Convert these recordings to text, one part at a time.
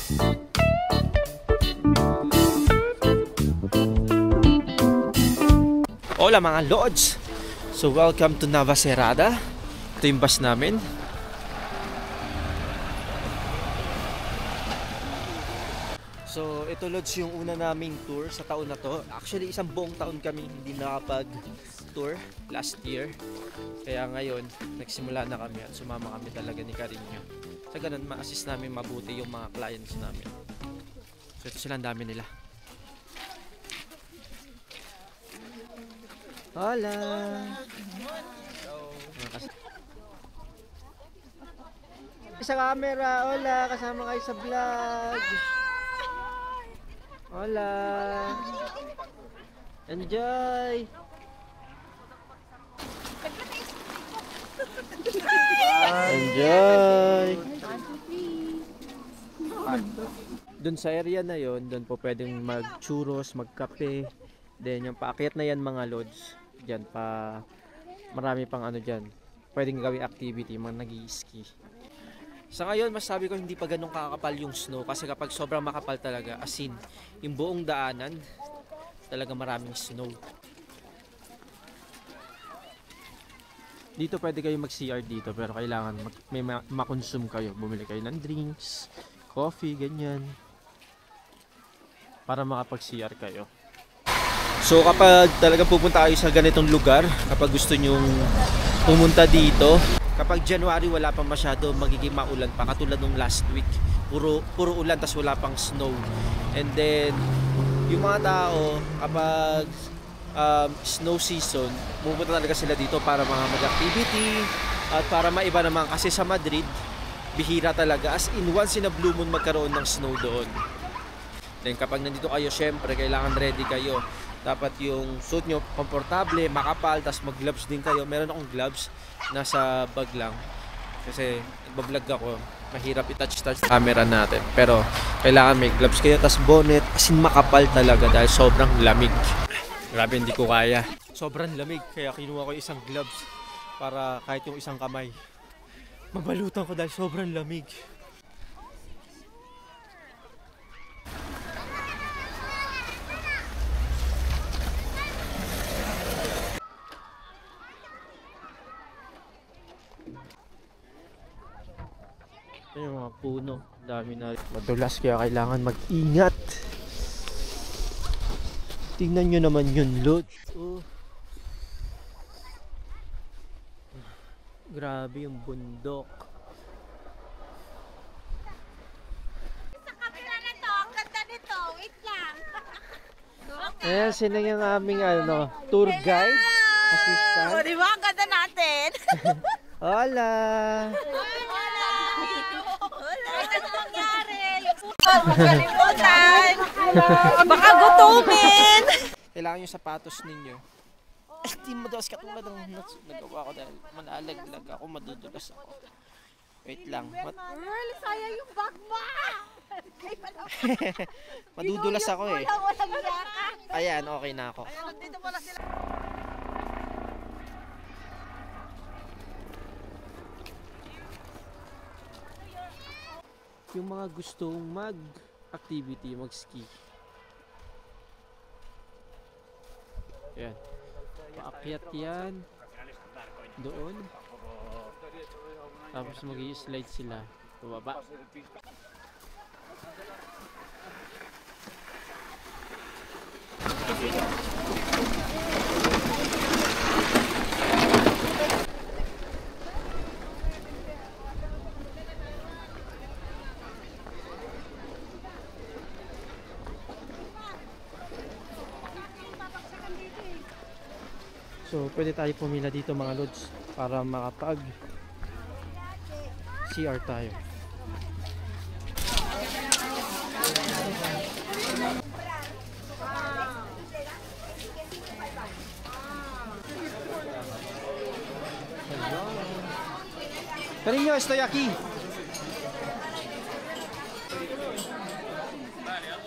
Hola mga Lods! So welcome to Navacerrada. Ito yung bus namin. So ito Lods yung una naming tour sa taon na to. Actually isang buong taon kami hindi nakapag-tour last year. Kaya ngayon nagsimula na kami at sumama kami talaga ni Carino. Sa ganun ma-assist namin mabuti yung mga clients namin. So ito sila, ang dami nila. Hola! Sa camera, hola! Kasama kayo sa vlog! Hola! Enjoy! Enjoy! Doon sa area na yon, doon po pwedeng mag-churros, magkape. Then yung paakyat na yan mga Lods. Diyan pa marami pang ano diyan. Pwedeng gawing activity, mga nag-i-ski. Sa ngayon, masabi ko hindi pa ganun kakapal yung snow kasi kapag sobrang makapal talaga, as in, yung buong daanan talaga maraming snow. Dito pwede kayo mag-CR dito pero kailangan may ma-consume kayo. Bumili kayo ng drinks, coffee, ganyan. Para makapag-CR kayo. So kapag talagang pupunta kayo sa ganitong lugar, kapag gusto nyong pumunta dito, kapag January wala pang masyado, magiging maulan pa katulad nung last week. Puro ulan tas wala pang snow. And then yung mga tao kapag snow season, pupunta talaga sila dito para mga mag-activity at para maiba naman kasi sa Madrid, bihira talaga. As in once in a blue moon magkaroon ng snow doon. Then kapag nandito kayo, syempre kailangan ready kayo. Dapat yung suit nyo komportable, makapal, tas mag-gloves din kayo. Meron akong gloves, nasa bag lang. Kasi nagbablog ako, mahirap i-touch camera natin. Pero kailangan may gloves kayo, tas bonnet, as in makapal talaga dahil sobrang lamig. Grabe, hindi ko kaya. Sobrang lamig, kaya kinuha ko isang gloves para kahit yung isang kamay mabalutan ko dahil sobrang lamig. Yung mga puno, dami na madulas kaya kailangan mag-ingat. Tingnan nyo naman yun, Lods. Oh. Grabe yung bundok. Sa kapila na to, ang ganda nito. Wait lang. Okay. Ayan, sino yung aming tour guide? Assistant. O, di ba? Ang ganda natin. Hola! Ano nangyari? Yung puso, magkalimutan. Baka gutumin. Kailangan yung sapatos ninyo. Hindi madulas katulad ng nagawa ko dahil manalaglag ako, madudulas ako. Wait lang. Girl, sayang yung bag mo. Madudulas ako eh. Walang yaka. Ayan, okay na ako. Ayan, dito pala sila. Yung mga gustong mag-activity, mag-ski. Ayan. Paakyat yan. Doon. Tapos mag-i-slide sila. Bumaba. So, pwede tayo pumila dito mga Lods para makapag CR tayo. Cariño, estoy aquí.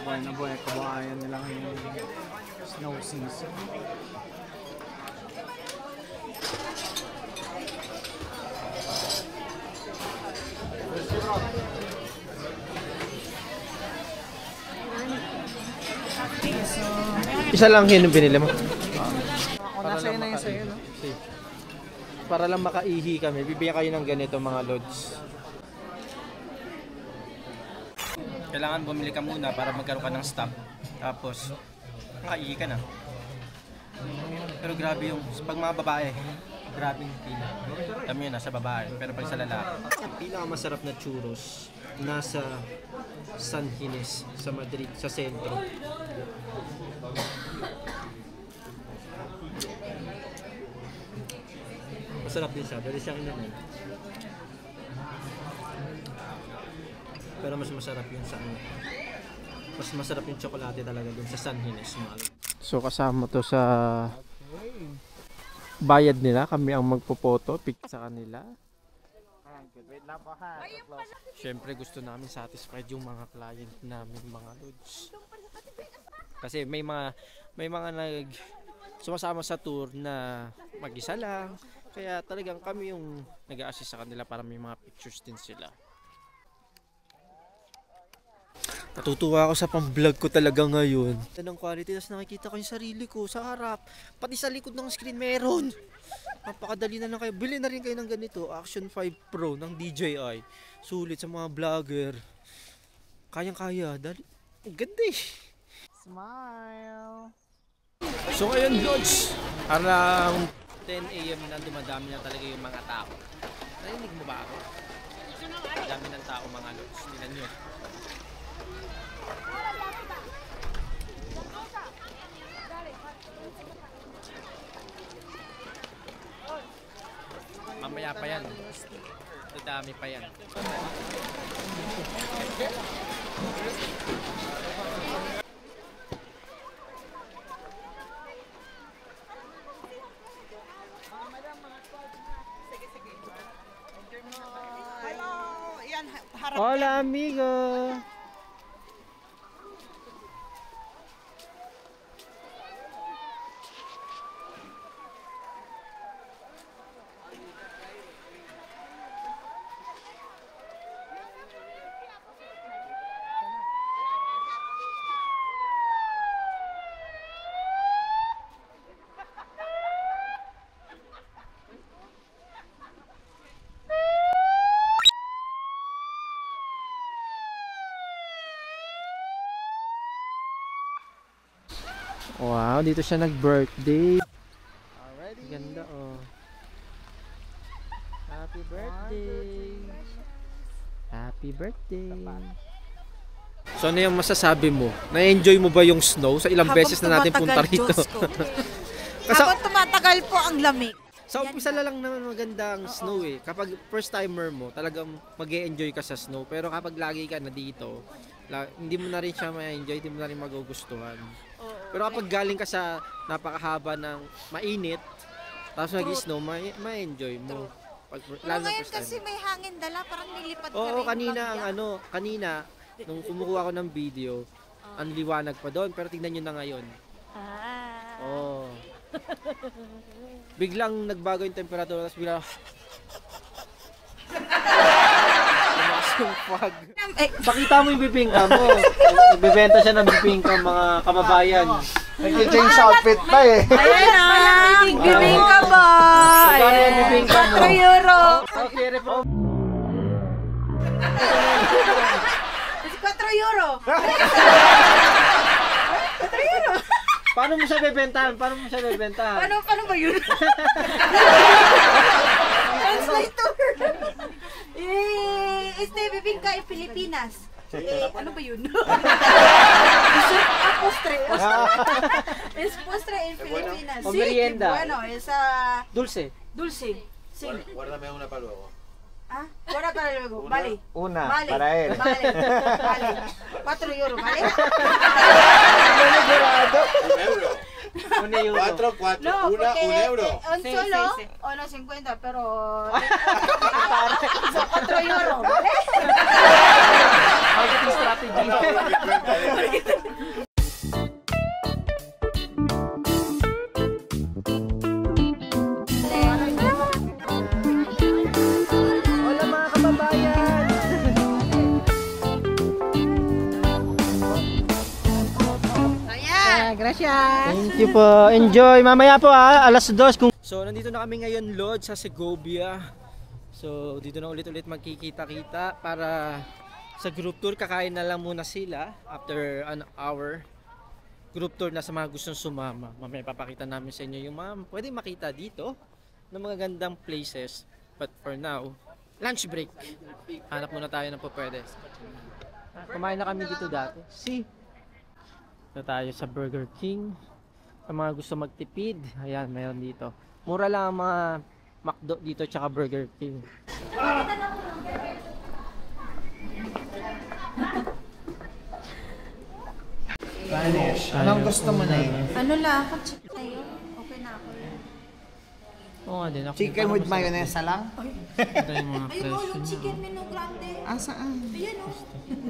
Buhay na buhay, kabahayan nila yung snow season. Isa lang yun yung binili mo. Ako nasa yun na yun sa'yo, no? Para lang makaihi kami, bibigyan kayo ng ganito mga lods. Kailangan bumili ka muna para magkaroon ka ng stock. Tapos, makaihi ka na. Pero grabe yung, pag mga babae, grabe yung pila. Alam yun, nasa babae. Pero pag sa lalaki, ang pinakamasarap na churros, nasa San Ginés, sa Madrid, sa sentro. Masarap din siya, pero siyang naman. Pero mas masarap yung sa ano. Mas masarap yung tsokolate talaga dun sa San Ginés. So kasama to sa bayad nila. Kami ang magpo-photo, pic sa kanila. Siyempre gusto namin satisfied yung mga client namin, mga lods. Kasi may mga nag sumasama sa tour na mag-isa lang. Kaya talagang kami yung nag-a-assist sa kanila para may mga pictures din sila. Natutuwa ako sa pang-vlog ko talaga ngayon. Ng quality, tapos nakikita ko yung sarili ko sa harap. Pati sa likod ng screen meron. Napakadali na lang kayo. Bili na rin kayo ng ganito. Action 5 Pro ng DJI. Sulit sa mga vlogger. Kayang-kaya. Ganda eh. Smile! So ngayon Lods, around 10 AM na dumadami na talaga yung mga tao. Narinig mo ba ako? Dami ng tao mga Lods. Tingnan nyo. Mamaya pa yan. Dadami pa yan. Hola amigo! Wow, dito siya nag-birthday. Ganda oh. Happy birthday. Happy birthday. So ano yung masasabi mo? Na-enjoy mo ba yung snow? Sa ilang beses na natin punta rito. Habang tumatagal po ang lamig. Sa umpisa lang naman maganda ang snow eh. Kapag first timer mo, talagang mag-e-enjoy ka sa snow. Pero kapag lagi ka na dito, hindi mo na rin siya ma-enjoy, hindi mo na rin magugustuhan. Pero kapag galing ka sa napakahaba ng mainit, tapos nag-snow, ma-enjoy mo. Pero ngayon kasi may hangin dala, parang nilipad ka rin. Oo, kanina, nung kumukuha ko ng video, ang liwanag pa doon. Pero tignan nyo na ngayon. Oo. Biglang nagbago yung temperatura, tapos biglang lumakas yung fog. Pakita mo yung bibingka mo. Nagbibenta siya ng bibingka, mga kababayan. Nag-change outfit pa eh. Ayan na! Bibingka ba? Magkano yung bibingka mo? 4 euro. Okay, repro. 4 euro. 4 euro. Paano mo siya bebentahan? Paano Paano ba yun? Translator. Bibingka in Pilipinas. Ano ba yun? Postre. Es postre en Pilipinas. O merienda. Bueno, es Dulce. dulce. Sí. Guárdame una para luego. Ah, ahora para luego. Vale. Una, Vale. para él. Vale. 4 euros, ¿vale? Un euro. Una euro. Cuatro. No, Un porque euro. un solo o no 50, pero son 4 euros, ¿vale? Marketing strategy. Hola mga kababayan! Ayan! Gracias. Thank you po. Enjoy. Mamaya po alas 2. So, nandito na kami ngayon, Lord, sa Segovia. So, dito na ulit magkikita-kita para sa group tour. Kakain na lang muna sila after an hour. Group tour na sa mga gustong sumama. Mamaya papakita namin sa inyo yung mga pwede makita dito ng mga gandang places. But for now, lunch break. Hanap muna tayo ng pwede. Kumain na kami dito dati. Ito tayo sa Burger King. Sa mga gusto magtipid, ayan, mayroon dito. Mura lang ang mga McDo dito tsaka Burger King. Anong gusto mo na Ano lang, kung chicken sa'yo, okay na ako. Oo nga din ako. Chicken with mayonnaise lang? Ito yung mga Ayun o, presyo yung na. chicken menu grande. Ah, saan? Ayan o.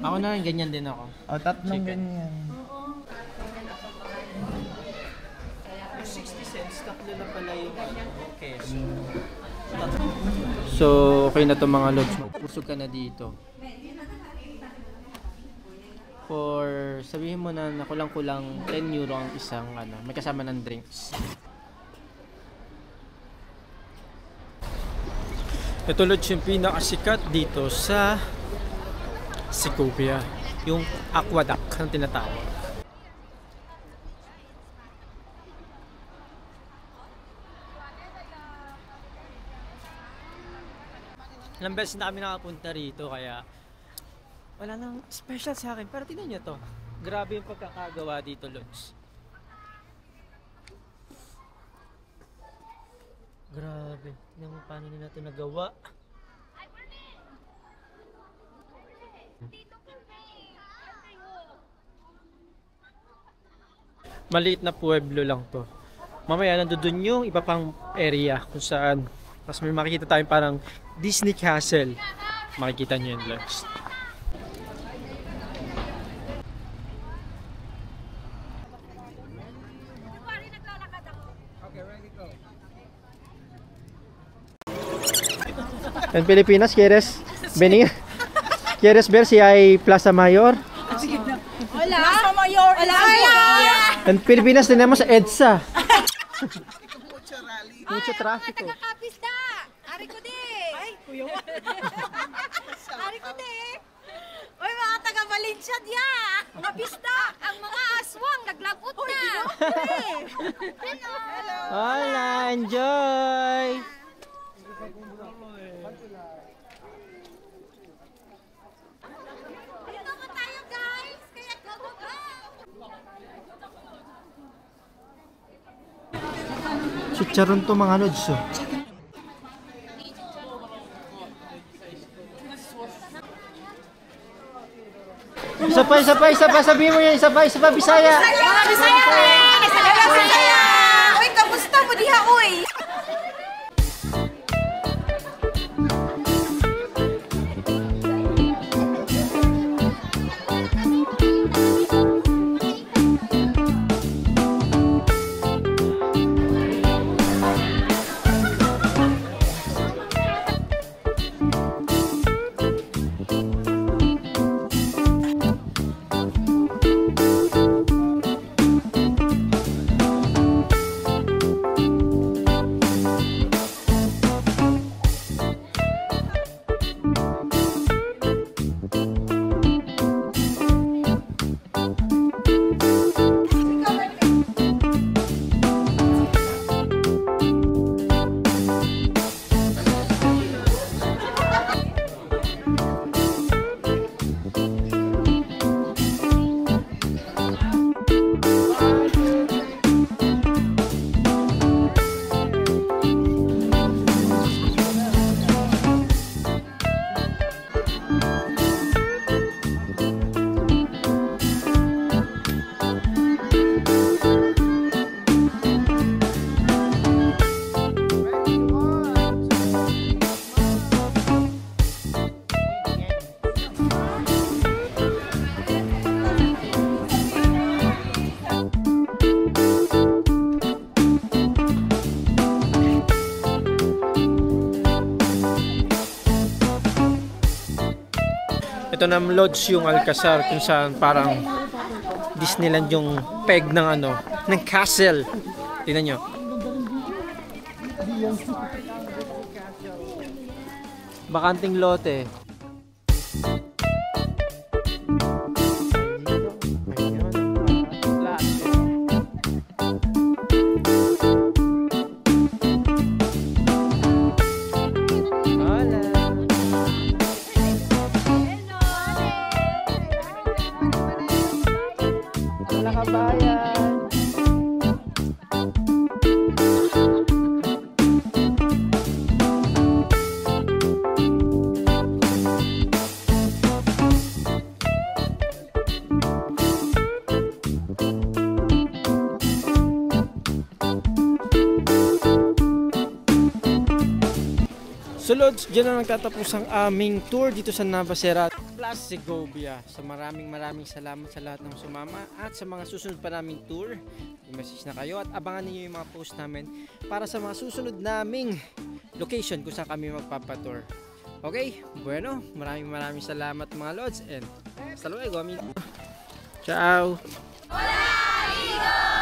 Ako na, ganyan din ako. O, tatlong ganyan. 60 cents, tatlo na pala yung keso. So, okay na to mga lods. Magpusog ka na dito. For, sabihin mo na kulang-kulang 10 euro ang isang, may kasama ng drinks. Ito lods yung pinakasikat dito sa Segovia. Yung aqueduct ang tinatawag. Ilang beses na kami nakapunta rito kaya wala nang special sa akin. Pero tingnan nyo to. Grabe yung pagkakagawa dito, Lods. Grabe. Tingnan mo paano nila ito nagawa. Maliit na pueblo lang to. Mamaya nandun yung iba pang area kung saan. Tapos may makikita tayong parang Disney Castle. Makikita nyo yun, Lods. En Pilipinas, ¿quieres venir? ¿Quieres ver si hay Plaza Mayor? Wala. Plaza Mayor. Wala. En Pilipinas tenemos EDSA. Mucho tráfico. Mga taga-kapista. Ari ko di. Ay, kuya. Ari ko di. Uy, mga taga-Valencia diya. Mga pista. Ang mga aswang naglagot na. Hello. Hola, enjoy! Ayun naman tayo, guys. Kaya go, go, go. Chicharon to mga lods. Oh. Isa pa, sabihin mo yan, isa pa, Bisaya. Mga Bisaya rin. Bisaya. Uy, kamusta mo diha, uy? Ito na lodge yung Alcazar kung saan parang Disneyland yung peg ng ano, ng castle. Tingnan nyo. Bakanting lote. So Lods, dyan na nagtatapos ang aming tour dito sa Navacerrate plus Segovia. So maraming salamat sa lahat ng sumama at sa mga susunod pa naming tour. I-message na kayo at abangan niyo yung mga post namin para sa mga susunod naming location kung saan kami magpapatour. Okay, bueno, maraming salamat mga Lods and hasta luego amigo. Ciao! Hola, amigo!